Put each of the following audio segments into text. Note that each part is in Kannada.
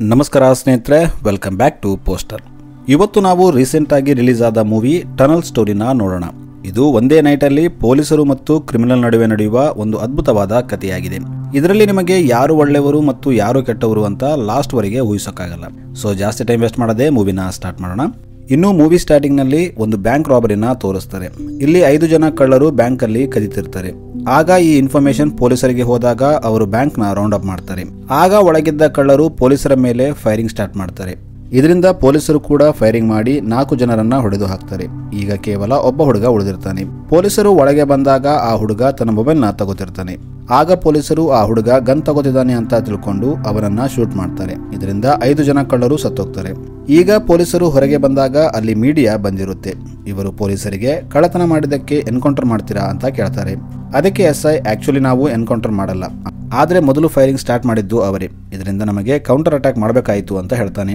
ನಮಸ್ಕಾರ ಸ್ನೇಹಿತರೆ, ವೆಲ್ಕಮ್ ಬ್ಯಾಕ್ ಟು ಪೋಸ್ಟರ್. ಇವತ್ತು ನಾವು ರೀಸೆಂಟ್ ಆಗಿ ರಿಲೀಸ್ ಆದ ಮೂವಿ ಟನಲ್ ಸ್ಟೋರಿನ ನೋಡೋಣ. ಇದು ಒಂದೇ ನೈಟಲ್ಲಿ ಪೊಲೀಸರು ಮತ್ತು ಕ್ರಿಮಿನಲ್ ನಡುವೆ ನಡೆಯುವ ಒಂದು ಅದ್ಭುತವಾದ ಕಥೆಯಾಗಿದೆ. ಇದರಲ್ಲಿ ನಿಮಗೆ ಯಾರು ಒಳ್ಳೆಯವರು ಮತ್ತು ಯಾರು ಕೆಟ್ಟವರು ಅಂತ ಲಾಸ್ಟ್ ವರೆಗೆ ಊಹಿಸೋಕ್ಕಾಗಲ್ಲ. ಸೊ ಜಾಸ್ತಿ ಟೈಮ್ ವೇಸ್ಟ್ ಮಾಡದೆ ಮೂವಿನ ಸ್ಟಾರ್ಟ್ ಮಾಡೋಣ. ಇನ್ನು ಮೂವಿ ಸ್ಟಾರ್ಟಿಂಗ್ ನಲ್ಲಿ ಒಂದು ಬ್ಯಾಂಕ್ ರಾಬರಿನ ತೋರಿಸ್ತಾರೆ. ಇಲ್ಲಿ 5 ಜನ ಕಳ್ಳರು ಬ್ಯಾಂಕ್ ಅಲ್ಲಿ ಕದಿತಿರ್ತಾರೆ. ಆಗ ಈ ಇನ್ಫಾರ್ಮೇಶನ್ ಪೊಲೀಸರಿಗೆ ಹೋದಾಗ ಅವರು ಬ್ಯಾಂಕ್ ನ ರೌಂಡ್ ಅಪ್ ಮಾಡ್ತಾರೆ. ಆಗ ಒಳಗಿದ್ದ ಕಳ್ಳರು ಪೊಲೀಸರ ಮೇಲೆ ಫೈರಿಂಗ್ ಸ್ಟಾರ್ಟ್ ಮಾಡ್ತಾರೆ. ಇದರಿಂದ ಪೊಲೀಸರು ಕೂಡ ಫೈರಿಂಗ್ ಮಾಡಿ 4 ಜನರನ್ನ ಹೊಡೆದು ಹಾಕ್ತಾರೆ. ಈಗ ಕೇವಲ ಒಬ್ಬ ಹುಡುಗ ಉಳಿದಿರ್ತಾನೆ. ಪೊಲೀಸರು ಒಳಗೆ ಬಂದಾಗ ಆ ಹುಡುಗ ತನ್ನ ಮೊಬೈಲ್ ನ ತಗೋತಿರ್ತಾನೆ. ಆಗ ಪೊಲೀಸರು ಆ ಹುಡುಗ ಗನ್ ತಗೋತಿದ್ದಾನೆ ಅಂತ ತಿಳ್ಕೊಂಡು ಅವನನ್ನ ಶೂಟ್ ಮಾಡ್ತಾರೆ. ಇದರಿಂದ 5 ಜನ ಕಳ್ಳರು ಸತ್ತೋಗ್ತಾರೆ. ಈಗ ಪೊಲೀಸರು ಹೊರಗೆ ಬಂದಾಗ ಅಲ್ಲಿ ಮೀಡಿಯಾ ಬಂದಿರುತ್ತೆ. ಇವರು ಪೊಲೀಸರಿಗೆ ಕಳ್ಳತನ ಮಾಡಿದ್ದಕ್ಕೆ ಎನ್ಕೌಂಟರ್ ಮಾಡ್ತೀರಾ ಅಂತ ಕೇಳ್ತಾರೆ. ಅದಕ್ಕೆ SI ಆಕ್ಚುಲಿ ನಾವು ಎನ್ಕೌಂಟರ್ ಮಾಡಲ್ಲ, ಆದ್ರೆ ಮೊದಲು ಫೈರಿಂಗ್ ಸ್ಟಾರ್ಟ್ ಮಾಡಿದ್ದು ಅವರೇ. ಇದರಿಂದ ನಮಗೆ ಕೌಂಟರ್ ಅಟ್ಯಾಕ್ ಮಾಡಬೇಕಾಯಿತು ಅಂತ ಹೇಳ್ತಾನೆ.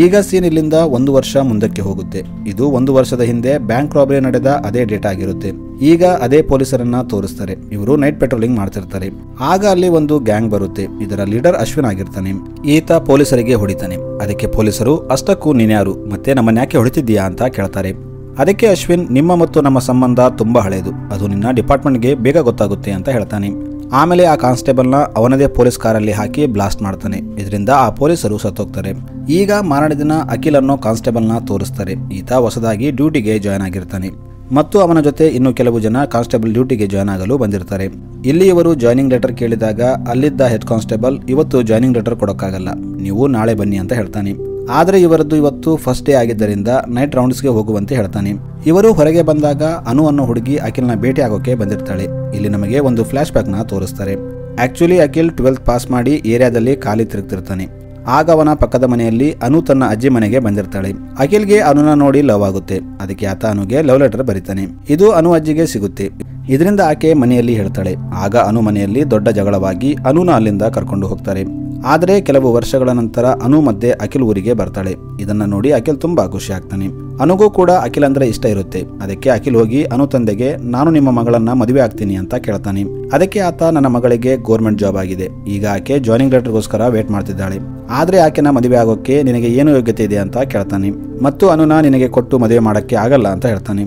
ಈಗ ಸೀನ್ ಇಲ್ಲಿಂದ 1 ವರ್ಷ ಮುಂದಕ್ಕೆ ಹೋಗುತ್ತೆ. ಇದು 1 ವರ್ಷದ ಹಿಂದೆ ಬ್ಯಾಂಕ್ ರಾಬರಿ ನಡೆದ ಅದೇ ಡೇಟಾ ಆಗಿರುತ್ತೆ. ಈಗ ಅದೇ ಪೊಲೀಸರನ್ನ ತೋರಿಸ್ತಾರೆ. ಇವರು ನೈಟ್ ಪೆಟ್ರೋಲಿಂಗ್ ಮಾಡ್ತಿರ್ತಾರೆ. ಆಗ ಅಲ್ಲಿ ಒಂದು ಗ್ಯಾಂಗ್ ಬರುತ್ತೆ. ಇದರ ಲೀಡರ್ ಅಶ್ವಿನ್ ಆಗಿರ್ತಾನೆ. ಈತ ಪೊಲೀಸರಿಗೆ ಹೊಡಿತಾನೆ. ಅದಕ್ಕೆ ಪೊಲೀಸರು, ಅಷ್ಟಕ್ಕೂ ನೀನ್ಯಾರು ಮತ್ತೆ ನಮ್ಮನ್ನ ಯಾಕೆ ಹೊಡಿತಿದ್ದೀಯಾ ಅಂತ ಕೇಳ್ತಾರೆ. ಅದಕ್ಕೆ ಅಶ್ವಿನ್, ನಿಮ್ಮ ಮತ್ತು ನಮ್ಮ ಸಂಬಂಧ ತುಂಬಾ ಹಳೆಯದು, ಅದು ನಿನ್ನ ಡಿಪಾರ್ಟ್ಮೆಂಟ್ಗೆ ಬೇಗ ಗೊತ್ತಾಗುತ್ತೆ ಅಂತ ಹೇಳ್ತಾನೆ. ಆಮೇಲೆ ಆ ಕಾನ್ಸ್ಟೇಬಲ್ನ ಅವನದೇ ಪೊಲೀಸ್ ಕಾರಲ್ಲಿ ಹಾಕಿ ಬ್ಲಾಸ್ಟ್ ಮಾಡ್ತಾನೆ. ಇದರಿಂದ ಆ ಪೊಲೀಸರು ಸತ್ತೋಗ್ತಾರೆ. ಈಗ ಮಾರನೇ ದಿನ ಅಖಿಲ್ ಅನ್ನೋ ಕಾನ್ಸ್ಟೇಬಲ್ನ ತೋರಿಸ್ತಾರೆ. ಈತ ಹೊಸದಾಗಿ ಡ್ಯೂಟಿಗೆ ಜಾಯ್ನ್ ಆಗಿರ್ತಾನೆ ಮತ್ತು ಅವನ ಜೊತೆ ಇನ್ನು ಕೆಲವು ಜನ ಕಾನ್ಸ್ಟೇಬಲ್ ಡ್ಯೂಟಿಗೆ ಜಾಯ್ನ್ ಆಗಲು ಬಂದಿರ್ತಾರೆ. ಇಲ್ಲಿ ಇವರು ಜಾಯ್ನಿಂಗ್ ಲೆಟರ್ ಕೇಳಿದಾಗ ಅಲ್ಲಿದ್ದ ಹೆಡ್ ಕಾನ್ಸ್ಟೇಬಲ್, ಇವತ್ತು ಜಾಯ್ನಿಂಗ್ ಲೆಟರ್ ಕೊಡೋಕ್ಕಾಗಲ್ಲ, ನೀವು ನಾಳೆ ಬನ್ನಿ ಅಂತ ಹೇಳ್ತಾನೆ. ಆದರೆ ಇವರದ್ದು ಇವತ್ತು ಫಸ್ಟ್ ಡೇ ಆಗಿದ್ದರಿಂದ ನೈಟ್ ರೌಂಡ್ಸ್ಗೆ ಹೋಗುವಂತೆ ಹೇಳ್ತಾನೆ. ಇವರು ಹೊರಗೆ ಬಂದಾಗ ಅನು ಅನ್ನೋ ಹುಡುಗಿ ಅಖಿಲ್ನ ಭೇಟಿ ಆಗೋಕೆ ಬಂದಿರ್ತಾಳೆ. ಇಲ್ಲಿ ನಮಗೆ ಒಂದು ಫ್ಲಾಶ್ ಬ್ಯಾಕ್ ನ ತೋರಿಸ್ತಾರೆ. ಆಕ್ಚುಲಿ ಅಖಿಲ್ 12th ಪಾಸ್ ಮಾಡಿ ಏರಿಯಾದಲ್ಲಿ ಖಾಲಿ ತಿರುಗ್ತಿರ್ತಾನೆ. ಆಗ ಅವನ ಪಕ್ಕದ ಮನೆಯಲ್ಲಿ ಅನು ತನ್ನ ಅಜ್ಜಿ ಮನೆಗೆ ಬಂದಿರ್ತಾಳೆ. ಅಖಿಲ್ಗೆ ಅನುನ ನೋಡಿ ಲವ್ ಆಗುತ್ತೆ. ಅದಕ್ಕೆ ಆತ ಅನುಗೆ ಲವ್ ಲೆಟರ್ ಬರೀತಾನೆ. ಇದು ಅನು ಅಜ್ಜಿಗೆ ಸಿಗುತ್ತೆ. ಇದರಿಂದ ಆಕೆ ಮನೆಯಲ್ಲಿ ಹೇಳ್ತಾಳೆ. ಆಗ ಅನು ಮನೆಯಲ್ಲಿ ದೊಡ್ಡ ಜಗಳವಾಗಿ ಅನುನ ಅಲ್ಲಿಂದ ಕರ್ಕೊಂಡು ಹೋಗ್ತಾರೆ. ಆದರೆ ಕೆಲವು ವರ್ಷಗಳ ನಂತರ ಅನು ಮಧ್ಯೆ ಅಖಿಲ್ ಊರಿಗೆ ಬರ್ತಾಳೆ. ಇದನ್ನ ನೋಡಿ ಅಖಿಲ್ ತುಂಬಾ ಖುಷಿ ಆಗ್ತಾನೆ. ಅನುಗೂ ಕೂಡ ಅಖಿಲ್ ಅಂದ್ರೆ ಇಷ್ಟ ಇರುತ್ತೆ. ಅದಕ್ಕೆ ಅಖಿಲ್ ಹೋಗಿ ಅನು ತಂದೆಗೆ, ನಾನು ನಿಮ್ಮ ಮಗಳನ್ನ ಮದುವೆ ಆಗ್ತೀನಿ ಅಂತ ಕೇಳ್ತಾನೆ. ಅದಕ್ಕೆ ಆತ, ನನ್ನ ಮಗಳಿಗೆ ಗೌರ್ಮೆಂಟ್ ಜಾಬ್ ಆಗಿದೆ, ಈಗ ಆಕೆ ಜಾಯ್ನಿಂಗ್ ಲೆಟರ್ಗೋಸ್ಕರ ವೇಟ್ ಮಾಡ್ತಿದ್ದಾಳೆ, ಆದ್ರೆ ಆಕೆನ ಮದುವೆ ಆಗೋಕೆ ನಿನಗೆ ಏನು ಯೋಗ್ಯತೆ ಇದೆ ಅಂತ ಕೇಳ್ತಾನೆ. ಮತ್ತು ಅನುನ ನಿನಗೆ ಕೊಟ್ಟು ಮದುವೆ ಮಾಡಕ್ಕೆ ಆಗಲ್ಲ ಅಂತ ಹೇಳ್ತಾನೆ.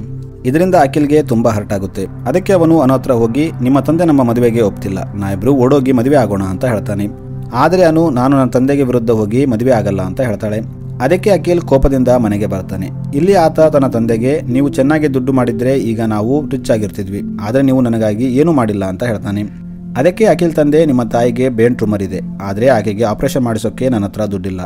ಇದರಿಂದ ಅಖಿಲ್ಗೆ ತುಂಬಾ ಹರ್ಟ್ ಆಗುತ್ತೆ. ಅದಕ್ಕೆ ಅವನು ಅನು ಹತ್ರ ಹೋಗಿ, ನಿಮ್ಮ ತಂದೆ ನಮ್ಮ ಮದುವೆಗೆ ಒಪ್ತಿಲ್ಲ, ನಾವಿಬ್ರು ಓಡೋಗಿ ಮದುವೆ ಆಗೋಣ ಅಂತ ಹೇಳ್ತಾನೆ. ಆದರೆ ಅನು, ನಾನು ನನ್ನ ತಂದೆಗೆ ವಿರುದ್ಧ ಹೋಗಿ ಮದುವೆ ಆಗಲ್ಲ ಅಂತ ಹೇಳ್ತಾಳೆ. ಅದಕ್ಕೆ ಅಖಿಲ್ ಕೋಪದಿಂದ ಮನೆಗೆ ಬರ್ತಾನೆ. ಇಲ್ಲಿ ಆತ ತನ್ನ ತಂದೆಗೆ, ನೀವು ಚೆನ್ನಾಗಿ ದುಡ್ಡು ಮಾಡಿದ್ರೆ ಈಗ ನಾವು ರಿಚ್ ಆಗಿರ್ತಿದ್ವಿ, ಆದರೆ ನೀವು ನನಗಾಗಿ ಏನೂ ಮಾಡಿಲ್ಲ ಅಂತ ಹೇಳ್ತಾನೆ. ಅದಕ್ಕೆ ಅಖಿಲ್ ತಂದೆ, ನಿಮ್ಮ ತಾಯಿಗೆ ಬ್ರೇನ್ ಟ್ಯೂಮರ್ ಇದೆ, ಆದರೆ ಆಕೆಗೆ ಆಪರೇಷನ್ ಮಾಡಿಸೋಕೆ ನನ್ನ ಹತ್ರ ದುಡ್ಡಿಲ್ಲ.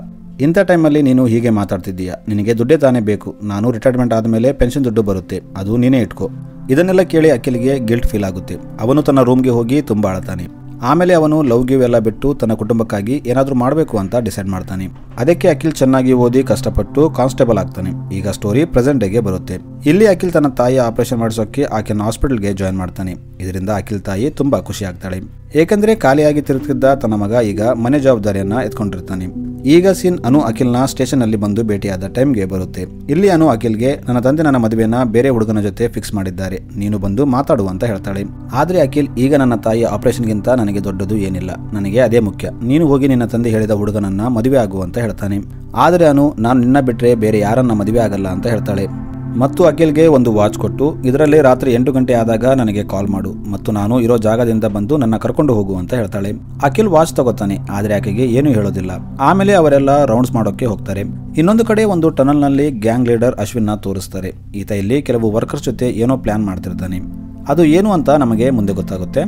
ಇಂಥ ಟೈಮಲ್ಲಿ ನೀನು ಹೀಗೆ ಮಾತಾಡ್ತಿದ್ದೀಯಾ, ನಿನಗೆ ದುಡ್ಡೇ ತಾನೇ ಬೇಕು, ನಾನು ರಿಟೈರ್ಮೆಂಟ್ ಆದಮೇಲೆ ಪೆನ್ಷನ್ ದುಡ್ಡು ಬರುತ್ತೆ, ಅದು ನೀನೇ ಇಟ್ಕೋ. ಇದನ್ನೆಲ್ಲ ಕೇಳಿ ಅಖಿಲ್ಗೆ ಗಿಲ್ಟ್ ಫೀಲ್ ಆಗುತ್ತೆ. ಅವನು ತನ್ನ ರೂಮ್ಗೆ ಹೋಗಿ ತುಂಬಾ ಅಳ್ತಾನೆ. ಆಮೇಲೆ ಅವನು ಲವ್ ಗಿವ್ ಎಲ್ಲ ಬಿಟ್ಟು ತನ್ನ ಕುಟುಂಬಕ್ಕಾಗಿ ಏನಾದರೂ ಮಾಡಬೇಕು ಅಂತ ಡಿಸೈಡ್ ಮಾಡ್ತಾನೆ. ಅದಕ್ಕೆ ಅಖಿಲ್ ಚೆನ್ನಾಗಿ ಓದಿ ಕಷ್ಟಪಟ್ಟು ಕಾನ್ಸ್ಟೇಬಲ್ ಆಗ್ತಾನೆ. ಈಗ ಸ್ಟೋರಿ ಪ್ರೆಸೆಂಟ್ ಡೇಗೆ ಬರುತ್ತೆ. ಇಲ್ಲಿ ಅಖಿಲ್ ತನ್ನ ತಾಯಿಯ ಆಪರೇಷನ್ ಮಾಡಿಸೋಕೆ ಆಕೆನ ಹಾಸ್ಪಿಟಲ್ಗೆ ಜಾಯ್ನ್ ಮಾಡ್ತಾನೆ. ಇದರಿಂದ ಅಖಿಲ್ ತಾಯಿ ತುಂಬಾ ಖುಷಿ ಆಗ್ತಾಳೆ. ಏಕೆಂದ್ರೆ ಖಾಲಿಯಾಗಿ ತಿರುಗ್ತಿದ್ದ ತನ್ನ ಮಗ ಈಗ ಮನೆ ಜವಾಬ್ದಾರಿಯನ್ನ ಎತ್ಕೊಂಡಿರ್ತಾನೆ. ಈಗ ಸೀನ್ ಅನು ಅಖಿಲ್ನ ಸ್ಟೇಷನ್ ಅಲ್ಲಿ ಬಂದು ಭೇಟಿಯಾದ ಟೈಮ್ಗೆ ಬರುತ್ತೆ. ಇಲ್ಲಿ ಅನು ಅಖಿಲ್ಗೆ, ನನ್ನ ತಂದೆ ನನ್ನ ಮದುವೆನ ಬೇರೆ ಹುಡುಗನ ಜೊತೆ ಫಿಕ್ಸ್ ಮಾಡಿದ್ದಾರೆ, ನೀನು ಬಂದು ಮಾತಾಡು ಅಂತ ಹೇಳ್ತಾಳೆ. ಆದ್ರೆ ಅಖಿಲ್, ಈಗ ನನ್ನ ತಾಯಿಯ ಆಪರೇಷನ್ಗಿಂತ ನನಗೆ ದೊಡ್ಡದು ಏನಿಲ್ಲ, ನನಗೆ ಅದೇ ಮುಖ್ಯ, ನೀನು ಹೋಗಿ ನಿನ್ನ ತಂದೆ ಹೇಳಿದ ಹುಡುಗನನ್ನ ಮದುವೆ ಆಗು ಅಂತ ಹೇಳ್ತಾನೆ. ಆದ್ರೆ ಅನು, ನಾನು ನಿನ್ನ ಬಿಟ್ರೆ ಬೇರೆ ಯಾರನ್ನ ಮದುವೆ ಆಗಲ್ಲ ಅಂತ ಹೇಳ್ತಾಳೆ. ಮತ್ತು ಅಖಿಲ್ಗೆ ಒಂದು ವಾಚ್ ಕೊಟ್ಟು, ಇದರಲ್ಲಿ ರಾತ್ರಿ 8 ಗಂಟೆ ಆದಾಗ ನನಗೆ ಕಾಲ್ ಮಾಡು ಮತ್ತು ನಾನು ಇರೋ ಜಾಗದಿಂದ ಬಂದು ನನ್ನ ಕರ್ಕೊಂಡು ಹೋಗು ಅಂತ ಹೇಳ್ತಾಳೆ. ಅಖಿಲ್ ವಾಚ್ ತಗೋತಾನೆ, ಆದ್ರೆ ಆಕೆಗೆ ಏನೂ ಹೇಳೋದಿಲ್ಲ. ಆಮೇಲೆ ಅವರೆಲ್ಲ ರೌಂಡ್ಸ್ ಮಾಡೋಕೆ ಹೋಗ್ತಾರೆ. ಇನ್ನೊಂದು ಕಡೆ ಒಂದು ಟನಲ್ ನಲ್ಲಿ ಗ್ಯಾಂಗ್ ಲೀಡರ್ ಅಶ್ವಿನ್ ನ ತೋರಿಸ್ತಾರೆ. ಈತ ಇಲ್ಲಿ ಕೆಲವು ವರ್ಕರ್ಸ್ ಜೊತೆ ಏನೋ ಪ್ಲಾನ್ ಮಾಡ್ತಿರ್ತಾನೆ. ಅದು ಏನು ಅಂತ ನಮಗೆ ಮುಂದೆ ಗೊತ್ತಾಗುತ್ತೆ.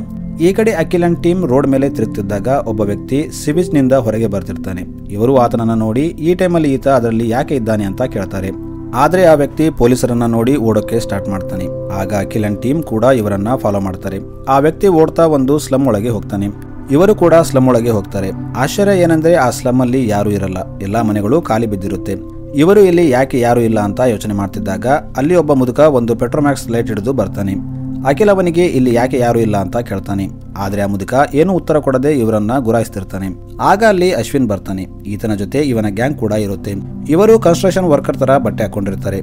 ಈ ಕಡೆ ಅಖಿಲ್ ಅಂಡ್ ಟೀಮ್ ರೋಡ್ ಮೇಲೆ ತಿರುಗ್ತಿದ್ದಾಗ ಒಬ್ಬ ವ್ಯಕ್ತಿ ಸಿವಿಚ್ ನಿಂದ ಹೊರಗೆ ಬರ್ತಿರ್ತಾನೆ. ಇವರು ಆತನನ್ನ ನೋಡಿ ಈ ಟೈಮಲ್ಲಿ ಈತ ಅದರಲ್ಲಿ ಯಾಕೆ ಇದ್ದಾನೆ ಅಂತ ಕೇಳ್ತಾರೆ. ಆದ್ರೆ ಆ ವ್ಯಕ್ತಿ ಪೊಲೀಸರನ್ನ ನೋಡಿ ಓಡೋಕೆ ಸ್ಟಾರ್ಟ್ ಮಾಡ್ತಾನೆ. ಆಗ ಅಖಿಲ್ ಅಂಡ್ ಟೀಮ್ ಕೂಡ ಇವರನ್ನ ಫಾಲೋ ಮಾಡ್ತಾರೆ. ಆ ವ್ಯಕ್ತಿ ಓಡ್ತಾ ಒಂದು ಸ್ಲಮ್ ಒಳಗೆ ಹೋಗ್ತಾನೆ. ಇವರು ಕೂಡ ಸ್ಲಮ್ ಒಳಗೆ ಹೋಗ್ತಾರೆ. ಆಶ್ಚರ್ಯ ಏನಂದ್ರೆ ಆ ಸ್ಲಮ್ ಅಲ್ಲಿ ಯಾರು ಇರಲ್ಲ, ಎಲ್ಲಾ ಮನೆಗಳು ಖಾಲಿ ಬಿದ್ದಿರುತ್ತೆ. ಇವರು ಇಲ್ಲಿ ಯಾಕೆ ಯಾರು ಇಲ್ಲ ಅಂತ ಯೋಚನೆ ಮಾಡ್ತಿದ್ದಾಗ ಅಲ್ಲಿ ಒಬ್ಬ ಮುದುಕ ಒಂದು ಪೆಟ್ರೋಮ್ಯಾಕ್ಸ್ ಲೈಟ್ ಹಿಡಿದು ಬರ್ತಾನೆ. ಅಖಿಲ್ ಅವನಿಗೆ ಇಲ್ಲಿ ಯಾಕೆ ಯಾರು ಇಲ್ಲ ಅಂತ ಕೇಳ್ತಾನೆ. ಆದ್ರೆ ಆ ಮುದುಕ ಏನು ಉತ್ತರ ಕೊಡದೆ ಇವರನ್ನ ಗುರಾಯಿಸ್ತಿರ್ತಾನೆ. ಆಗ ಅಲ್ಲಿ ಅಶ್ವಿನ್ ಬರ್ತಾನೆ. ಈತನ ಜೊತೆ ಇವನ ಗ್ಯಾಂಗ್ ಕೂಡ ಇರುತ್ತೆ. ಇವರು ಕನ್ಸ್ಟ್ರಕ್ಷನ್ ವರ್ಕರ್ ತರ ಬಟ್ಟೆ ಹಾಕೊಂಡಿರ್ತಾರೆ.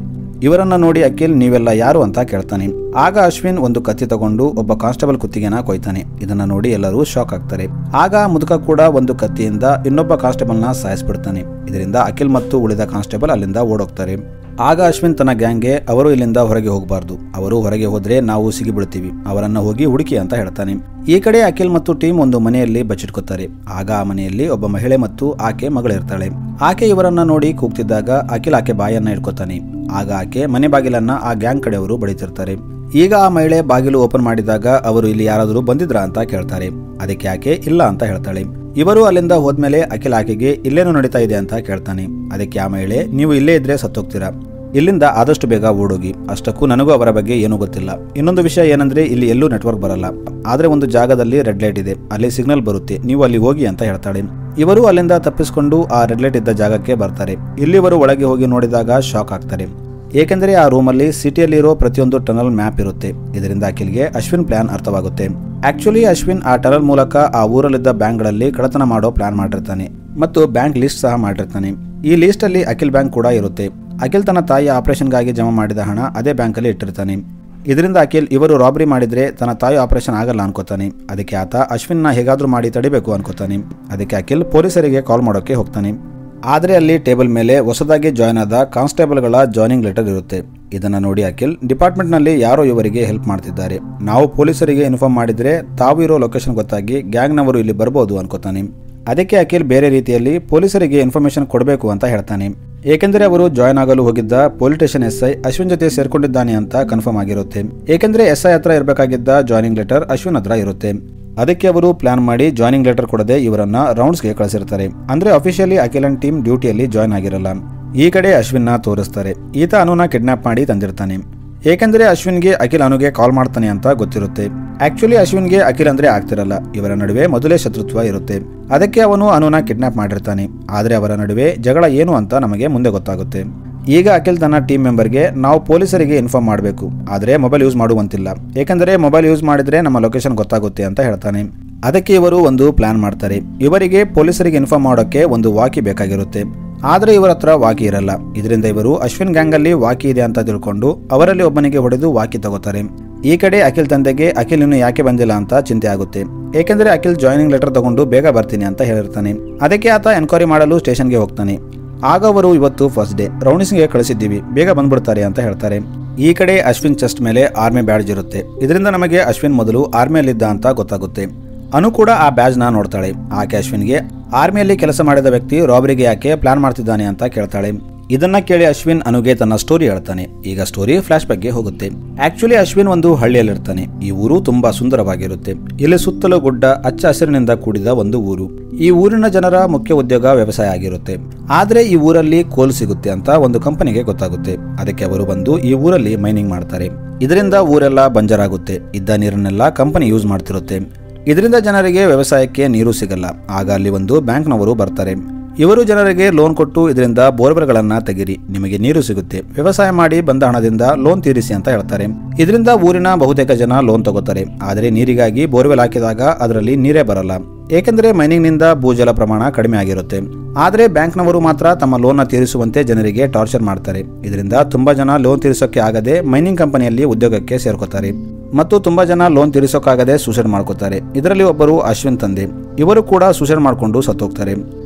ಇವರನ್ನ ನೋಡಿ ಅಖಿಲ್ ನೀವೆಲ್ಲ ಯಾರು ಅಂತ ಕೇಳ್ತಾನೆ. ಆಗ ಅಶ್ವಿನ್ ಒಂದು ಕತ್ತಿ ತಗೊಂಡು ಒಬ್ಬ ಕಾನ್ಸ್ಟೇಬಲ್ ಕುತ್ತಿಗೆನ ಕೊಯ್ತಾನೆ. ಇದನ್ನ ನೋಡಿ ಎಲ್ಲರೂ ಶಾಕ್ ಆಗ್ತಾರೆ. ಆಗ ಮುದುಕ ಕೂಡ ಒಂದು ಕತ್ತಿಯಿಂದ ಇನ್ನೊಬ್ಬ ಕಾನ್ಸ್ಟೇಬಲ್ ನ ಸಾಯಿಸ್ಬಿಡ್ತಾನೆ. ಇದರಿಂದ ಅಖಿಲ್ ಮತ್ತು ಉಳಿದ ಕಾನ್ಸ್ಟೇಬಲ್ ಅಲ್ಲಿಂದ ಓಡೋಗ್ತಾರೆ. ಆಗ ಅಶ್ವಿನ್ ತನ್ನ ಗ್ಯಾಂಗ್ಗೆ ಅವರು ಇಲ್ಲಿಂದ ಹೊರಗೆ ಹೋಗಬಾರ್ದು, ಅವರು ಹೊರಗೆ ಹೋದ್ರೆ ನಾವು ಸಿಗಿಬಿಡ್ತೀವಿ, ಅವರನ್ನ ಹೋಗಿ ಹುಡುಕಿ ಅಂತ ಹೇಳ್ತಾನೆ. ಈ ಕಡೆ ಅಖಿಲ್ ಮತ್ತು ಟೀಮ್ ಒಂದು ಮನೆಯಲ್ಲಿ ಬಚ್ಚಿಟ್ಕೋತಾರೆ. ಆಗ ಆ ಮನೆಯಲ್ಲಿ ಒಬ್ಬ ಮಹಿಳೆ ಮತ್ತು ಆಕೆ ಮಗಳಿರ್ತಾಳೆ. ಆಕೆ ಇವರನ್ನ ನೋಡಿ ಕೂಗ್ತಿದ್ದಾಗ ಅಖಿಲ್ ಆಕೆ ಬಾಯನ್ನ ಹಿಡ್ಕೋತಾನೆ. ಆಗ ಆಕೆ ಮನೆ ಬಾಗಿಲನ್ನ ಆ ಗ್ಯಾಂಗ್ ಕಡೆಯವರು ಬಡಿತಿರ್ತಾರೆ. ಈಗ ಆ ಮಹಿಳೆ ಬಾಗಿಲು ಓಪನ್ ಮಾಡಿದಾಗ ಅವರು ಇಲ್ಲಿ ಯಾರಾದರೂ ಬಂದಿದ್ರಾ ಅಂತ ಕೇಳ್ತಾರೆ. ಅದಕ್ಕೆ ಆಕೆ ಇಲ್ಲ ಅಂತ ಹೇಳ್ತಾಳೆ. ಇವರು ಅಲ್ಲಿಂದ ಹೋದ್ಮೇಲೆ ಅಖಿಲ್ ಆಕೆಗೆ ಇಲ್ಲೇನು ನಡೀತಾ ಇದೆ ಅಂತ ಕೇಳ್ತಾನೆ. ಅದಕ್ಕೆ ಆ ಮಹಿಳೆ ನೀವು ಇಲ್ಲೇ ಇದ್ರೆ ಸತ್ತೋಗ್ತೀರಾ, ಇಲ್ಲಿಂದ ಆದಷ್ಟು ಬೇಗ ಓಡೋಗಿ, ಅಷ್ಟಕ್ಕೂ ನನಗೂ ಅವರ ಬಗ್ಗೆ ಏನೂ ಗೊತ್ತಿಲ್ಲ. ಇನ್ನೊಂದು ವಿಷಯ ಏನಂದ್ರೆ ಇಲ್ಲಿ ಎಲ್ಲೂ ನೆಟ್ವರ್ಕ್ ಬರಲ್ಲ, ಆದ್ರೆ ಒಂದು ಜಾಗದಲ್ಲಿ ರೆಡ್ ಲೈಟ್ ಇದೆ, ಅಲ್ಲಿ ಸಿಗ್ನಲ್ ಬರುತ್ತೆ, ನೀವು ಅಲ್ಲಿ ಹೋಗಿ ಅಂತ ಹೇಳ್ತಾಳೆ. ಇವರು ಅಲ್ಲಿಂದ ತಪ್ಪಿಸಿಕೊಂಡು ಆ ರೆಡ್ ಲೈಟ್ ಇದ್ದ ಜಾಗಕ್ಕೆ ಬರ್ತಾರೆ. ಇಲ್ಲಿವರು ಒಳಗೆ ಹೋಗಿ ನೋಡಿದಾಗ ಶಾಕ್ ಆಗ್ತಾರೆ. ಏಕೆಂದರೆ ಆ ರೂಮಲ್ಲಿ ಸಿಟಿಯಲ್ಲಿರೋ ಪ್ರತಿಯೊಂದು ಟನಲ್ ಮ್ಯಾಪ್ ಇರುತ್ತೆ. ಇದರಿಂದ ಅಖಿಲ್ಗೆ ಅಶ್ವಿನ್ ಪ್ಲಾನ್ ಅರ್ಥವಾಗುತ್ತೆ. ಆಕ್ಚುಲಿ ಅಶ್ವಿನ್ ಆ ಟನಲ್ ಮೂಲಕ ಆ ಊರಲ್ಲಿದ್ದ ಬ್ಯಾಂಕ್ಗಳಲ್ಲಿ ಕಳ್ಳತನ ಮಾಡೋ ಪ್ಲಾನ್ ಮಾಡಿರ್ತಾನೆ ಮತ್ತು ಬ್ಯಾಂಕ್ ಲಿಸ್ಟ್ ಸಹ ಮಾಡಿರ್ತಾನೆ. ಈ ಲಿಸ್ಟ್ ಅಲ್ಲಿ ಅಖಿಲ್ ಬ್ಯಾಂಕ್ ಕೂಡ ಇರುತ್ತೆ. ಅಖಿಲ್ ತನ್ನ ತಾಯಿಯ ಆಪರೇಷನ್ಗಾಗಿ ಜಮಾ ಮಾಡಿದ ಹಣ ಅದೇ ಬ್ಯಾಂಕಲ್ಲಿ ಇಟ್ಟಿರ್ತಾನೆ. ಇದರಿಂದ ಅಖಿಲ್ ಇವರು ರಾಬರಿ ಮಾಡಿದ್ರೆ ತನ್ನ ತಾಯಿ ಆಪರೇಷನ್ ಆಗಲ್ಲ ಅನ್ಕೋತಾನೆ. ಅದಕ್ಕೆ ಆತ ಅಶ್ವಿನ್ನ ಹೇಗಾದ್ರೂ ಮಾಡಿ ತಡಿಬೇಕು ಅನ್ಕೋತಾನೆ. ಅದಕ್ಕೆ ಅಖಿಲ್ ಪೊಲೀಸರಿಗೆ ಕಾಲ್ ಮಾಡೋಕೆ ಹೋಗ್ತಾನೆ. ಆದರೆ ಅಲ್ಲಿ ಟೇಬಲ್ ಮೇಲೆ ಹೊಸದಾಗಿ ಜಾಯ್ನ್ ಆದ ಕಾನ್ಸ್ಟೇಬಲ್ಗಳ ಜಾಯ್ನಿಂಗ್ ಲೆಟರ್ ಇರುತ್ತೆ. ಇದನ್ನ ನೋಡಿ ಅಖಿಲ್ ಡಿಪಾರ್ಟ್ಮೆಂಟ್ನಲ್ಲಿ ಯಾರೋ ಇವರಿಗೆ ಹೆಲ್ಪ್ ಮಾಡ್ತಿದ್ದಾರೆ, ನಾವು ಪೊಲೀಸರಿಗೆ ಇನ್ಫಾರ್ಮ್ ಮಾಡಿದ್ರೆ ತಾವು ಇರೋ ಲೊಕೇಶನ್ ಗೊತ್ತಾಗಿ ಗ್ಯಾಂಗ್ನವರು ಇಲ್ಲಿ ಬರ್ಬೋದು ಅನ್ಕೋತಾನೆ. ಅದಕ್ಕೆ ಅಖಿಲ್ ಬೇರೆ ರೀತಿಯಲ್ಲಿ ಪೊಲೀಸರಿಗೆ ಇನ್ಫಾರ್ಮೇಶನ್ ಕೊಡಬೇಕು ಅಂತ ಹೇಳ್ತಾನೆ. ಏಕೆಂದರೆ ಅವರು ಜಾಯ್ನ್ ಆಗಲು ಹೋಗಿದ್ದ ಪೊಲೀಸ್ ಸ್ಟೇಷನ್ SI ಅಶ್ವಿನ್ ಜೊತೆ ಸೇರ್ಕೊಂಡಿದ್ದಾನೆ ಅಂತ ಕನ್ಫರ್ಮ್ ಆಗಿರುತ್ತೆ. ಏಕೆಂದರೆ SI ಹತ್ರ ಇರಬೇಕಾಗಿದ್ದ ಜಾಯ್ನಿಂಗ್ ಲೆಟರ್ ಅಶ್ವಿನ್ ಹತ್ರ ಇರುತ್ತೆ. ಅದಕ್ಕೆ ಅವರು ಪ್ಲಾನ್ ಮಾಡಿ ಜಾಯ್ನಿಂಗ್ ಲೆಟರ್ ಕೊಡದೆ ಇವರನ್ನ ರೌಂಡ್ಸ್ಗೆ ಕಳಿಸಿರ್ತಾರೆ. ಅಂದ್ರೆ ಅಫಿಷಿಯಲಿ ಅಖಿಲನ್ ಟೀಮ್ ಡ್ಯೂಟಿಯಲ್ಲಿ ಜಾಯ್ನ್ ಆಗಿರಲ್ಲ. ಈ ಕಡೆ ಅಶ್ವಿನ್ನ ತೋರಿಸ್ತಾರೆ. ಈತ ಅನುನ ಕಿಡ್ನಾಪ್ ಮಾಡಿ ತಂದಿರ್ತಾನೆ. ಏಕೆಂದರೆ ಅಶ್ವಿನ್ಗೆ ಅಖಿಲ್ ಅನುಗೆ ಕಾಲ್ ಮಾಡ್ತಾನೆ ಅಂತ ಗೊತ್ತಿರುತ್ತೆ. ಆಕ್ಚುಲಿ ಅಶ್ವಿನ್ಗೆ ಅಖಿಲ್ ಅಂದ್ರೆ ಆಗ್ತಿರಲ್ಲ, ಇವರ ನಡುವೆ ಮೊದಲೇ ಶತ್ರುತ್ವ ಇರುತ್ತೆ. ಅದಕ್ಕೆ ಅವನು ಅನುನ ಕಿಡ್ನಾಪ್ ಮಾಡಿರ್ತಾನೆ. ಆದ್ರೆ ಅವರ ನಡುವೆ ಜಗಳ ಏನು ಅಂತ ನಮಗೆ ಮುಂದೆ ಗೊತ್ತಾಗುತ್ತೆ. ಈಗ ಅಖಿಲ್ ತನ್ನ ಟೀಮ್ ಮೆಂಬರ್ಗೆ ನಾವು ಪೊಲೀಸರಿಗೆ ಇನ್ಫಾರ್ಮ್ ಮಾಡಬೇಕು, ಆದರೆ ಮೊಬೈಲ್ ಯೂಸ್ ಮಾಡುವಂತಿಲ್ಲ, ಏಕೆಂದರೆ ಮೊಬೈಲ್ ಯೂಸ್ ಮಾಡಿದ್ರೆ ನಮ್ಮ ಲೊಕೇಶನ್ ಗೊತ್ತಾಗುತ್ತೆ ಅಂತ ಹೇಳ್ತಾನೆ. ಅದಕ್ಕೆ ಇವರು ಒಂದು ಪ್ಲಾನ್ ಮಾಡ್ತಾರೆ. ಇವರಿಗೆ ಪೊಲೀಸರಿಗೆ ಇನ್ಫಾರ್ಮ್ ಮಾಡೋಕೆ ಒಂದು ವಾಕಿ ಬೇಕಾಗಿರುತ್ತೆ. ಆದರೆ ಇವರ ಹತ್ರ ವಾಕಿ ಇರಲ್ಲ. ಇದರಿಂದ ಇವರು ಅಶ್ವಿನ್ ಗ್ಯಾಂಗ್ ಅಲ್ಲಿ ವಾಕಿ ಇದೆ ಅಂತ ತಿಳ್ಕೊಂಡು ಅವರಲ್ಲಿ ಒಬ್ಬನಿಗೆ ಹೊಡೆದು ವಾಕಿ ತಗೋತಾರೆ. ಈ ಕಡೆ ಅಖಿಲ್ ತಂದೆಗೆ ಅಖಿಲ್ ಇನ್ನು ಯಾಕೆ ಬಂದಿಲ್ಲ ಅಂತ ಚಿಂತೆ ಆಗುತ್ತೆ. ಏಕೆಂದರೆ ಅಖಿಲ್ ಜಾಯ್ನಿಂಗ್ ಲೆಟರ್ ತಗೊಂಡು ಬೇಗ ಬರ್ತೀನಿ ಅಂತ ಹೇಳಿರ್ತಾನೆ. ಅದಕ್ಕೆ ಆತ ಎನ್ಕ್ವೈರಿ ಮಾಡಲು ಸ್ಟೇಷನ್ಗೆ ಹೋಗ್ತಾನೆ. ಆಗ ಅವರು ಇವತ್ತು ಫಸ್ಟ್ ಡೇ ರೌಂಡಿಸ್ಗೆ ಕಳಿಸಿದ್ದೀವಿ, ಬೇಗ ಬಂದ್ಬಿಡ್ತಾರೆ ಅಂತ ಹೇಳ್ತಾರೆ. ಈ ಕಡೆ ಅಶ್ವಿನ್ ಚೆಸ್ಟ್ ಮೇಲೆ ಆರ್ಮಿ ಬ್ಯಾಡ್ಜ್ ಇರುತ್ತೆ. ಇದರಿಂದ ನಮಗೆ ಅಶ್ವಿನ್ ಮೊದಲು ಆರ್ಮಿಯಲ್ಲಿದ್ದ ಅಂತ ಗೊತ್ತಾಗುತ್ತೆ. ಅನು ಕೂಡ ಆ ಬ್ಯಾಡ್ಜ್ನ ನೋಡ್ತಾಳೆ. ಆಕೆ ಅಶ್ವಿನ್ಗೆ ಆರ್ಮಿಯಲ್ಲಿ ಕೆಲಸ ಮಾಡಿದ ವ್ಯಕ್ತಿ ರಾಬರಿಗೆ ಯಾಕೆ ಪ್ಲಾನ್ ಮಾಡ್ತಿದ್ದಾನೆ ಅಂತ ಕೇಳ್ತಾಳೆ. ಇದನ್ನ ಕೇಳಿ ಅಶ್ವಿನ್ ಅನುಗೆ ತನ್ನ ಸ್ಟೋರಿ ಹೇಳ್ತಾನೆ. ಈಗ ಸ್ಟೋರಿ ಫ್ಲಾಶ್ ಬ್ಯಾಕ್ಗೆ ಹೋಗುತ್ತೆ. ಆಕ್ಚುಲಿ ಅಶ್ವಿನ್ ಒಂದು ಹಳ್ಳಿಯಲ್ಲಿರ್ತಾನೆ. ಈ ಊರು ತುಂಬಾ ಸುಂದರವಾಗಿರುತ್ತೆ. ಇಲ್ಲಿ ಸುತ್ತಲೂ ಗುಡ್ಡ, ಹಚ್ಚ ಹಸಿರಿನಿಂದ ಕೂಡಿದ ಒಂದು ಊರು. ಈ ಊರಿನ ಜನರ ಮುಖ್ಯ ಉದ್ಯೋಗ ವ್ಯವಸಾಯ ಆಗಿರುತ್ತೆ. ಆದ್ರೆ ಈ ಊರಲ್ಲಿ ಕೋಲ್ ಸಿಗುತ್ತೆ ಅಂತ ಒಂದು ಕಂಪನಿಗೆ ಗೊತ್ತಾಗುತ್ತೆ. ಅದಕ್ಕೆ ಅವರು ಬಂದು ಈ ಊರಲ್ಲಿ ಮೈನಿಂಗ್ ಮಾಡ್ತಾರೆ. ಇದರಿಂದ ಊರೆಲ್ಲ ಬಂಜರಾಗುತ್ತೆ. ಇದ್ದ ನೀರನ್ನೆಲ್ಲ ಕಂಪನಿ ಯೂಸ್ ಮಾಡ್ತಿರುತ್ತೆ. ಇದರಿಂದ ಜನರಿಗೆ ವ್ಯವಸಾಯಕ್ಕೆ ನೀರು ಸಿಗಲ್ಲ. ಆಗ ಅಲ್ಲಿ ಒಂದು ಬ್ಯಾಂಕ್ನವರು ಬರ್ತಾರೆ. ಇವರು ಜನರಿಗೆ ಲೋನ್ ಕೊಟ್ಟು ಇದರಿಂದ ಬೋರ್ವೆಲ್ಗಳನ್ನ ತೆಗಿರಿ, ನಿಮಗೆ ನೀರು ಸಿಗುತ್ತೆ, ವ್ಯವಸಾಯ ಮಾಡಿ ಬಂದ ಹಣದಿಂದ ಲೋನ್ ತೀರಿಸಿ ಅಂತ ಹೇಳ್ತಾರೆ. ಇದರಿಂದ ಊರಿನ ಬಹುತೇಕ ಜನ ಲೋನ್ ತಗೋತಾರೆ. ಆದರೆ ನೀರಿಗಾಗಿ ಬೋರ್ವೆಲ್ ಹಾಕಿದಾಗ ಅದರಲ್ಲಿ ನೀರೇ ಬರಲ್ಲ. ಏಕೆಂದರೆ ಮೈನಿಂಗ್ ನಿಂದ ಭೂಜಲ ಪ್ರಮಾಣ ಕಡಿಮೆ ಆಗಿರುತ್ತೆ. ಆದರೆ ಬ್ಯಾಂಕ್ನವರು ಮಾತ್ರ ತಮ್ಮ ಲೋನ್ ತೀರಿಸುವಂತೆ ಜನರಿಗೆ ಟಾರ್ಚರ್ ಮಾಡ್ತಾರೆ. ಇದರಿಂದ ತುಂಬಾ ಜನ ಲೋನ್ ತೀರಿಸೋಕೆ ಆಗದೆ ಮೈನಿಂಗ್ ಕಂಪನಿಯಲ್ಲಿ ಉದ್ಯೋಗಕ್ಕೆ ಸೇರ್ಕೋತಾರೆ ಮತ್ತು ತುಂಬಾ ಜನ ಲೋನ್ ತೀರಿಸೋಕಾಗದೆ ಸೂಸೈಡ್ ಮಾಡ್ಕೋತಾರೆ. ಇದರಲ್ಲಿ ಒಬ್ಬರು ಅಶ್ವಿನ್ ತಂದೆ. ಇವರು ಕೂಡ ಸೂಸೈಡ್ ಮಾಡಿಕೊಂಡು ಸತ್ತೋಗ್ತಾರೆ.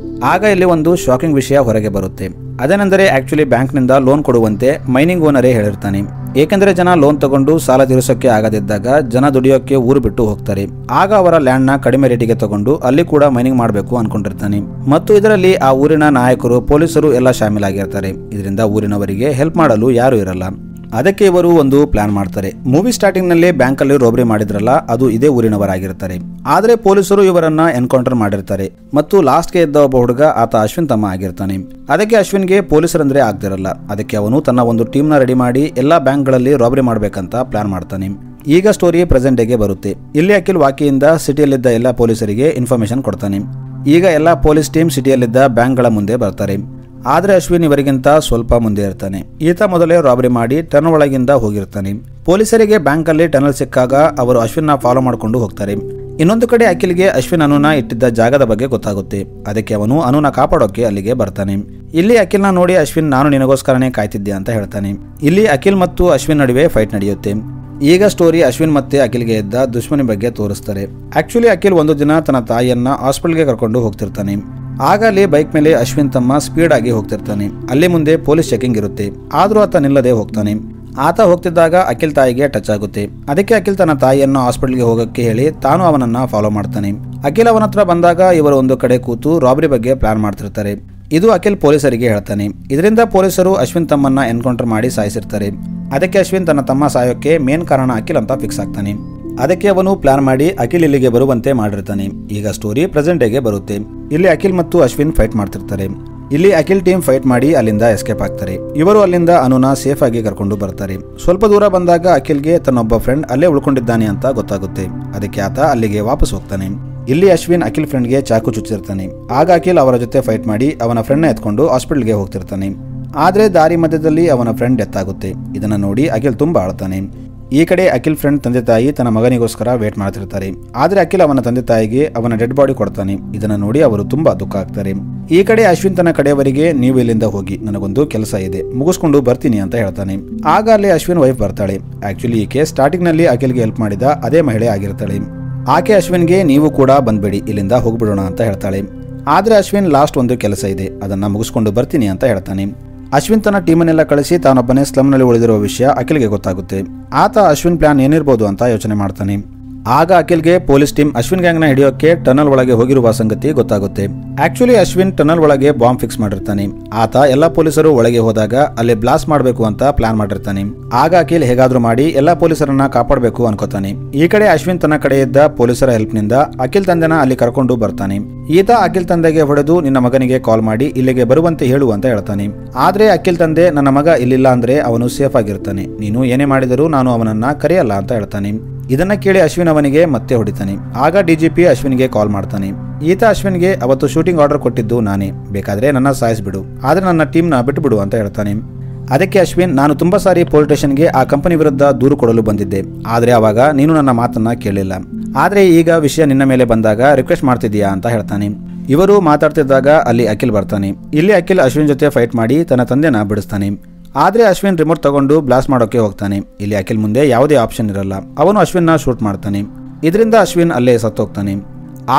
ಆಗ ಇಲ್ಲಿ ಒಂದು ಶಾಕಿಂಗ್ ವಿಷಯ ಹೊರಗೆ ಬರುತ್ತೆ. ಅದೇನೆಂದರೆ ಆಕ್ಚುಲಿ ಬ್ಯಾಂಕ್ನಿಂದ ಲೋನ್ ಕೊಡುವಂತೆ ಮೈನಿಂಗ್ ಓನರೇ ಹೇಳಿರ್ತಾನೆ. ಏಕೆಂದರೆ ಜನ ಲೋನ್ ತಗೊಂಡು ಸಾಲ ತೀರಿಸೋಕೆ ಆಗದಿದ್ದಾಗ ಜನ ದುಡಿಯೋಕೆ ಊರು ಬಿಟ್ಟು ಹೋಗ್ತಾರೆ. ಆಗ ಅವರ ಲ್ಯಾಂಡ್ ನ ಕಡಿಮೆ ರೇಟಿಗೆ ತಗೊಂಡು ಅಲ್ಲಿ ಕೂಡ ಮೈನಿಂಗ್ ಮಾಡಬೇಕು ಅನ್ಕೊಂಡಿರ್ತಾನೆ. ಮತ್ತು ಇದರಲ್ಲಿ ಆ ಊರಿನ ನಾಯಕರು, ಪೊಲೀಸರು ಎಲ್ಲ ಶಾಮೀಲಾಗಿರ್ತಾರೆ. ಇದರಿಂದ ಊರಿನವರಿಗೆ ಹೆಲ್ಪ್ ಮಾಡಲು ಯಾರು ಇರಲ್ಲ. ಅದಕ್ಕೆ ಇವರು ಒಂದು ಪ್ಲಾನ್ ಮಾಡ್ತಾರೆ. ಮೂವಿ ಸ್ಟಾರ್ಟಿಂಗ್ ನಲ್ಲಿ ಬ್ಯಾಂಕ್ ಅಲ್ಲಿ ರೋಬರಿ ಮಾಡಿದ್ರಲ್ಲ, ಅದು ಇದೇ ಊರಿನವರಾಗಿರ್ತಾರೆ. ಆದ್ರೆ ಪೊಲೀಸರು ಇವರನ್ನ ಎನ್ಕೌಂಟರ್ ಮಾಡಿರ್ತಾರೆ ಮತ್ತು ಲಾಸ್ಟ್ಗೆ ಇದ್ದ ಒಬ್ಬ ಹುಡುಗ, ಆತ ಅಶ್ವಿನ್ ತಮ್ಮ ಆಗಿರ್ತಾನೆ. ಅದಕ್ಕೆ ಅಶ್ವಿನ್ಗೆ ಪೊಲೀಸರಂದ್ರೆ ಆಗ್ತಿರಲ್ಲ. ಅದಕ್ಕೆ ಅವನು ತನ್ನ ಒಂದು ಟೀಮ್ ನ ರೆಡಿ ಮಾಡಿ ಎಲ್ಲಾ ಬ್ಯಾಂಕ್ ಗಳಲ್ಲಿ ರೋಬರಿ ಮಾಡ್ಬೇಕಂತ ಪ್ಲಾನ್ ಮಾಡ್ತಾನೆ. ಈಗ ಸ್ಟೋರಿ ಪ್ರೆಸೆಂಟ್ ಡೇಗೆ ಬರುತ್ತೆ. ಇಲ್ಲಿ ಅಖಿಲ್ ವಾಕಿಯಿಂದ ಸಿಟಿಯಲ್ಲಿದ್ದ ಎಲ್ಲ ಪೊಲೀಸರಿಗೆ ಇನ್ಫಾರ್ಮೇಶನ್ ಕೊಡ್ತಾನೆ. ಈಗ ಎಲ್ಲ ಪೊಲೀಸ್ ಟೀಮ್ ಸಿಟಿಯಲ್ಲಿದ್ದ ಬ್ಯಾಂಕ್ಗಳ ಮುಂದೆ ಬರ್ತಾರೆ. ಆದ್ರೆ ಅಶ್ವಿನ್ ಇವರಿಗಿಂತ ಸ್ವಲ್ಪ ಮುಂದೆ ಇರ್ತಾನೆ. ಈತ ಮೊದಲೇ ರಾಬರಿ ಮಾಡಿ ಟರ್ನ್ ಒಳಗಿಂದ ಹೋಗಿರ್ತಾನೆ. ಪೊಲೀಸರಿಗೆ ಬ್ಯಾಂಕ್ ಅಲ್ಲಿ ಟನಲ್ ಸಿಕ್ಕಾಗ ಅವರು ಅಶ್ವಿನ್ ನ ಫಾಲೋ ಮಾಡ್ಕೊಂಡು ಹೋಗ್ತಾರೆ. ಇನ್ನೊಂದು ಕಡೆ ಅಖಿಲ್ಗೆ ಅಶ್ವಿನ್ ಅನುನ ಇಟ್ಟಿದ್ದ ಜಾಗದ ಬಗ್ಗೆ ಗೊತ್ತಾಗುತ್ತೆ. ಅದಕ್ಕೆ ಅವನು ಅನುನ ಕಾಪಾಡೋಕೆ ಅಲ್ಲಿಗೆ ಬರ್ತಾನೆ. ಇಲ್ಲಿ ಅಖಿಲ್ನ ನೋಡಿ ಅಶ್ವಿನ್ ನಾನು ನಿನಗೋಸ್ಕರನೇ ಕಾಯ್ತಿದ್ದೆ ಅಂತ ಹೇಳ್ತಾನೆ. ಇಲ್ಲಿ ಅಖಿಲ್ ಮತ್ತು ಅಶ್ವಿನ್ ನಡುವೆ ಫೈಟ್ ನಡೆಯುತ್ತೆ. ಈಗ ಸ್ಟೋರಿ ಅಶ್ವಿನ್ ಮತ್ತೆ ಅಖಿಲ್ಗೆ ಇದ್ದ ದುಶ್ಮನಿ ಬಗ್ಗೆ ತೋರಿಸ್ತಾರೆ. ಆಕ್ಚುಲಿ ಅಖಿಲ್ ಒಂದು ದಿನ ತನ್ನ ತಾಯಿಯನ್ನ ಹಾಸ್ಪಿಟಲ್ಗೆ ಕರ್ಕೊಂಡು ಹೋಗ್ತಿರ್ತಾನೆ. ಆಗ ಅಲ್ಲಿ ಬೈಕ್ ಮೇಲೆ ಅಶ್ವಿನ್ ತಮ್ಮ ಸ್ಪೀಡ್ ಆಗಿ ಹೋಗ್ತಿರ್ತಾನೆ. ಅಲ್ಲಿ ಮುಂದೆ ಪೊಲೀಸ್ ಚೆಕಿಂಗ್ ಇರುತ್ತೆ. ಆದ್ರೂ ಆತ ನಿಲ್ಲದೆ ಹೋಗ್ತಾನೆ. ಆತ ಹೋಗ್ತಿದ್ದಾಗ ಅಖಿಲ್ ತಾಯಿಗೆ ಟಚ್ ಆಗುತ್ತೆ. ಅದಕ್ಕೆ ಅಖಿಲ್ ತನ್ನ ತಾಯಿಯನ್ನು ಹಾಸ್ಪಿಟಲ್ಗೆ ಹೋಗಕ್ಕೆ ಹೇಳಿ ತಾನು ಅವನನ್ನ ಫಾಲೋ ಮಾಡ್ತಾನೆ. ಅಖಿಲ್ ಅವನ ಹತ್ರ ಬಂದಾಗ ಇವರು ಒಂದು ಕಡೆ ಕೂತು ರಾಬರಿ ಬಗ್ಗೆ ಪ್ಲಾನ್ ಮಾಡ್ತಿರ್ತಾರೆ. ಇದು ಅಖಿಲ್ ಪೊಲೀಸರಿಗೆ ಹೇಳ್ತಾನೆ. ಇದರಿಂದ ಪೊಲೀಸರು ಅಶ್ವಿನ್ ತಮ್ಮನ್ನ ಎನ್ಕೌಂಟರ್ ಮಾಡಿ ಸಾಯಿಸಿರ್ತಾರೆ. ಅದಕ್ಕೆ ಅಶ್ವಿನ್ ತನ್ನ ತಮ್ಮ ಸಾಯೋಕ್ಕೆ ಮೇನ್ ಕಾರಣ ಅಖಿಲ್ ಅಂತ ಫಿಕ್ಸ್ ಆಗ್ತಾನೆ. ಅದಕ್ಕೆ ಅವನು ಪ್ಲಾನ್ ಮಾಡಿ ಅಖಿಲ್ ಇಲ್ಲಿಗೆ ಬರುವಂತೆ ಮಾಡಿರ್ತಾನೆ. ಈಗ ಸ್ಟೋರಿ ಪ್ರೆಸೆಂಟ್ ಡೇಗೆ ಬರುತ್ತೆ. ಇಲ್ಲಿ ಅಖಿಲ್ ಮತ್ತು ಅಶ್ವಿನ್ ಫೈಟ್ ಮಾಡ್ತಿರ್ತಾರೆ. ಇಲ್ಲಿ ಅಖಿಲ್ ಟೀಮ್ ಫೈಟ್ ಮಾಡಿ ಅಲ್ಲಿಂದ ಎಸ್ಕೇಪ್ ಆಗ್ತಾರೆ. ಇವರು ಅಲ್ಲಿಂದ ಅನುನ ಸೇಫ್ ಆಗಿ ಕರ್ಕೊಂಡು ಬರ್ತಾರೆ. ಸ್ವಲ್ಪ ದೂರ ಬಂದಾಗ ಅಖಿಲ್ಗೆ ತನ್ನೊಬ್ಬ ಫ್ರೆಂಡ್ ಅಲ್ಲೇ ಉಳ್ಕೊಂಡಿದ್ದಾನೆ ಅಂತ ಗೊತ್ತಾಗುತ್ತೆ. ಅದಕ್ಕೆ ಆತ ಅಲ್ಲಿಗೆ ವಾಪಸ್ ಹೋಗ್ತಾನೆ. ಇಲ್ಲಿ ಅಶ್ವಿನ್ ಅಖಿಲ್ ಫ್ರೆಂಡ್ಗೆ ಚಾಕು ಚುಚ್ಚಿರ್ತಾನೆ. ಆಗ ಅಖಿಲ್ ಅವರ ಜೊತೆ ಫೈಟ್ ಮಾಡಿ ಅವನ ಫ್ರೆಂಡ್ನ ಎತ್ಕೊಂಡು ಹಾಸ್ಪಿಟಲ್ಗೆ ಹೋಗ್ತಿರ್ತಾನೆ. ಆದ್ರೆ ದಾರಿ ಮಧ್ಯದಲ್ಲಿ ಅವನ ಫ್ರೆಂಡ್ ಡೆತ್ ಆಗುತ್ತೆ. ಇದನ್ನ ನೋಡಿ ಅಖಿಲ್ ತುಂಬಾ ಅಳ್ತಾನೆ. ಈ ಕಡೆ ಅಖಿಲ್ ಫ್ರೆಂಡ್ ತಂದೆ ತಾಯಿ ತನ್ನ ಮಗನಿಗೋಸ್ಕರ ವೇಟ್ ಮಾಡ್ತಿರ್ತಾರೆ. ಆದ್ರೆ ಅಖಿಲ್ ಅವನ ತಂದೆ ತಾಯಿಗೆ ಅವನ ಡೆಡ್ ಬಾಡಿ ಕೊಡ್ತಾನೆ. ಇದನ್ನ ನೋಡಿ ಅವರು ತುಂಬಾ ದುಃಖ ಆಗ್ತಾರೆ. ಈ ಕಡೆ ಅಶ್ವಿನ್ ತನ್ನ ಕಡೆಯವರಿಗೆ ನೀವು ಇಲ್ಲಿಂದ ಹೋಗಿ, ನನಗೊಂದು ಕೆಲಸ ಇದೆ, ಮುಗಿಸ್ಕೊಂಡು ಬರ್ತೀನಿ ಅಂತ ಹೇಳ್ತಾನೆ. ಆಗ ಅಲ್ಲಿ ಅಶ್ವಿನ್ ವೈಫ್ ಬರ್ತಾಳೆ. ಆಕ್ಚುಲಿ ಈಕೆ ಸ್ಟಾರ್ಟಿಂಗ್ ನಲ್ಲಿ ಅಖಿಲ್ಗೆ ಹೆಲ್ಪ್ ಮಾಡಿದ ಅದೇ ಮಹಿಳೆ ಆಗಿರ್ತಾಳೆ. ಆಕೆ ಅಶ್ವಿನ್ಗೆ ನೀವು ಕೂಡ ಬಂದ್ಬೇಡಿ, ಇಲ್ಲಿಂದ ಹೋಗ್ಬಿಡೋಣ ಅಂತ ಹೇಳ್ತಾಳೆ. ಆದ್ರೆ ಅಶ್ವಿನ್ ಲಾಸ್ಟ್ ಒಂದು ಕೆಲಸ ಇದೆ, ಅದನ್ನ ಮುಗಿಸ್ಕೊಂಡು ಬರ್ತೀನಿ ಅಂತ ಹೇಳ್ತಾನೆ. ಅಶ್ವಿನ್ ತನ್ನ ಟೀಮನ್ನೆಲ್ಲ ಕಳಿಸಿ ತಾನೊಬ್ಬನೇ ಸ್ಲಮ್ನಲ್ಲಿ ಉಳಿದಿರುವ ವಿಷಯ ಅಖಿಲ್ಗೆ ಗೊತ್ತಾಗುತ್ತೆ. ಆತ ಅಶ್ವಿನ್ ಪ್ಲಾನ್ ಏನಿರ್ಬೋದು ಅಂತ ಯೋಚನೆ ಮಾಡ್ತಾನೆ. ಆಗ ಅಖಿಲ್ಗೆ ಪೊಲೀಸ್ ಟೀಮ್ ಅಶ್ವಿನ್ ಗ್ಯಾಂಗ್ನ ಹಿಡಿಯೋಕೆ ಟನಲ್ ಒಳಗೆ ಹೋಗಿರುವ ಸಂಗತಿ ಗೊತ್ತಾಗುತ್ತೆ. ಆಕ್ಚುಲಿ ಅಶ್ವಿನ್ ಟನಲ್ ಒಳಗೆ ಬಾಂಬ್ ಫಿಕ್ಸ್ ಮಾಡಿರ್ತಾನೆ. ಆತ ಎಲ್ಲ ಪೊಲೀಸರು ಒಳಗೆ ಹೋದಾಗ ಅಲ್ಲಿ ಬ್ಲಾಸ್ಟ್ ಮಾಡಬೇಕು ಅಂತ ಪ್ಲಾನ್ ಮಾಡಿರ್ತಾನೆ. ಆಗ ಅಖಿಲ್ ಹೇಗಾದ್ರೂ ಮಾಡಿ ಎಲ್ಲ ಪೊಲೀಸರನ್ನ ಕಾಪಾಡಬೇಕು ಅನ್ಕೋತಾನೆ. ಈ ಕಡೆ ಅಶ್ವಿನ್ ತನ್ನ ಕಡೆ ಇದ್ದ ಪೊಲೀಸರ ಹೆಲ್ಪ್ ನಿಂದ ಅಖಿಲ್ ತಂದೆನ ಅಲ್ಲಿ ಕರ್ಕೊಂಡು ಬರ್ತಾನೆ. ಈತ ಅಖಿಲ್ ತಂದೆಗೆ ಹೊಡೆದು ನಿನ್ನ ಮಗನಿಗೆ ಕಾಲ್ ಮಾಡಿ ಇಲ್ಲಿಗೆ ಬರುವಂತೆ ಹೇಳು ಅಂತ ಹೇಳ್ತಾನೆ. ಆದ್ರೆ ಅಖಿಲ್ ತಂದೆ ನನ್ನ ಮಗ ಇಲ್ಲಿಲ್ಲ ಅಂದ್ರೆ ಅವನು ಸೇಫ್ ಆಗಿರ್ತಾನೆ, ನೀನು ಏನೇ ಮಾಡಿದರೂ ನಾನು ಅವನನ್ನ ಕರೆಯಲ್ಲ ಅಂತ ಹೇಳ್ತಾನೆ. ಇದನ್ನ ಕೇಳಿ ಅಶ್ವಿನ್ ಅವನಿಗೆ ಮತ್ತೆ ಹೊಡಿತಾನೆ. ಆಗ ಡಿಜಿಪಿ ಅಶ್ವಿನ್ಗೆ ಕಾಲ್ ಮಾಡ್ತಾನೆ. ಈತ ಅಶ್ವಿನ್ಗೆ ಅವತ್ತು ಶೂಟಿಂಗ್ ಆರ್ಡರ್ ಕೊಟ್ಟಿದ್ದು ನಾನೇ, ಬೇಕಾದ್ರೆ ನನ್ನ ಸಾಯಿಸ್ಬಿಡು, ಆದ್ರೆ ನನ್ನ ಟೀಮ್ನ ಬಿಟ್ಟುಬಿಡು ಅಂತ ಹೇಳ್ತಾನೆ. ಅದಕ್ಕೆ ಅಶ್ವಿನ್ ನಾನು ತುಂಬಾ ಸಾರಿ ಪೊಲೀಸ್ ಸ್ಟೇಷನ್ಗೆ ಆ ಕಂಪನಿ ವಿರುದ್ಧ ದೂರು ಕೊಡಲು ಬಂದಿದ್ದೆ, ಆದ್ರೆ ಅವಾಗ ನೀನು ನನ್ನ ಮಾತನ್ನ ಕೇಳಿಲ್ಲ, ಆದ್ರೆ ಈಗ ವಿಷಯ ನಿನ್ನ ಮೇಲೆ ಬಂದಾಗ ರಿಕ್ವೆಸ್ಟ್ ಮಾಡ್ತಿದ್ದೀಯಾ ಅಂತ ಹೇಳ್ತಾನೆ. ಇವರು ಮಾತಾಡ್ತಿದ್ದಾಗ ಅಲ್ಲಿ ಅಖಿಲ್ ಬರ್ತಾನೆ. ಇಲ್ಲಿ ಅಖಿಲ್ ಅಶ್ವಿನ್ ಜೊತೆ ಫೈಟ್ ಮಾಡಿ ತನ್ನ ತಂದೆನ ಬಿಡಿಸ್ತಾನೆ. ಆದ್ರೆ ಅಶ್ವಿನ್ ರಿಮೋಟ್ ತಗೊಂಡು ಬ್ಲಾಸ್ಟ್ ಮಾಡೋಕೆ ಹೋಗ್ತಾನೆ. ಇಲ್ಲಿ ಅಖಿಲ್ ಮುಂದೆ ಯಾವುದೇ ಆಪ್ಷನ್ ಇರಲ್ಲ, ಅವನು ಅಶ್ವಿನ್ನ ಶೂಟ್ ಮಾಡ್ತಾನೆ. ಇದರಿಂದ ಅಶ್ವಿನ್ ಅಲ್ಲೇ ಸತ್ತೋಗ್ತಾನೆ.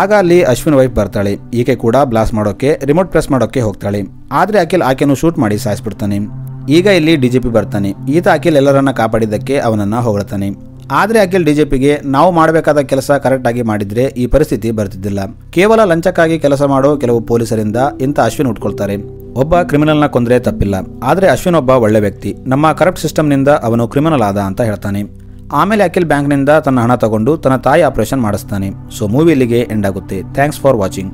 ಆಗ ಅಲ್ಲಿ ಅಶ್ವಿನ್ ವೈಫ್ ಬರ್ತಾಳೆ. ಈಕೆ ಕೂಡ ಬ್ಲಾಸ್ಟ್ ಮಾಡೋಕೆ ರಿಮೋಟ್ ಪ್ರೆಸ್ ಮಾಡೋಕೆ ಹೋಗ್ತಾಳೆ. ಆದ್ರೆ ಅಖಿಲ್ ಆಕೆನು ಶೂಟ್ ಮಾಡಿ ಸಾಯಿಸ್ಬಿಡ್ತಾನೆ. ಈಗ ಇಲ್ಲಿ ಡಿಜಿಪಿ ಬರ್ತಾನೆ. ಈತ ಅಖಿಲ್ ಎಲ್ಲರನ್ನ ಕಾಪಾಡಿದ್ದಕ್ಕೆ ಅವನನ್ನ ಹೊಗಳ್ತಾನೆ. ಆದ್ರೆ ಅಖಿಲ್ ಡಿಜಿಪಿಗೆ ನಾವು ಮಾಡಬೇಕಾದ ಕೆಲಸ ಕರೆಕ್ಟ್ ಆಗಿ ಮಾಡಿದ್ರೆ ಈ ಪರಿಸ್ಥಿತಿ ಬರ್ತಿದ್ದಿಲ್ಲ, ಕೇವಲ ಲಂಚಕ್ಕಾಗಿ ಕೆಲಸ ಮಾಡೋ ಕೆಲವು ಪೊಲೀಸರಿಂದ ಇಂಥ ಅಶ್ವಿನ್ ಉಟ್ಕೊಳ್ತಾರೆ. ಒಬ್ಬ ಕ್ರಿಮಿನಲ್ನ ಕೊಂದ್ರೆ ತಪ್ಪಿಲ್ಲ, ಆದ್ರೆ ಅಶ್ವಿನ್ ಒಬ್ಬ ಒಳ್ಳೆ ವ್ಯಕ್ತಿ, ನಮ್ಮ ಕರಪ್ಟ್ ಸಿಸ್ಟಮ್ನಿಂದ ಅವನು ಕ್ರಿಮಿನಲ್ ಆದ ಅಂತ ಹೇಳ್ತಾನೆ. ಆಮೇಲೆ ಅಖಿಲ್ ಬ್ಯಾಂಕ್ನಿಂದ ತನ್ನ ಹಣ ತಗೊಂಡು ತನ್ನ ತಾಯಿ ಆಪರೇಷನ್ ಮಾಡಿಸ್ತಾನೆ. ಸೊ ಮೂವಿ ಇಲ್ಲಿಗೆ ಎಂಡ್ ಆಗುತ್ತೆ. Thanks for watching.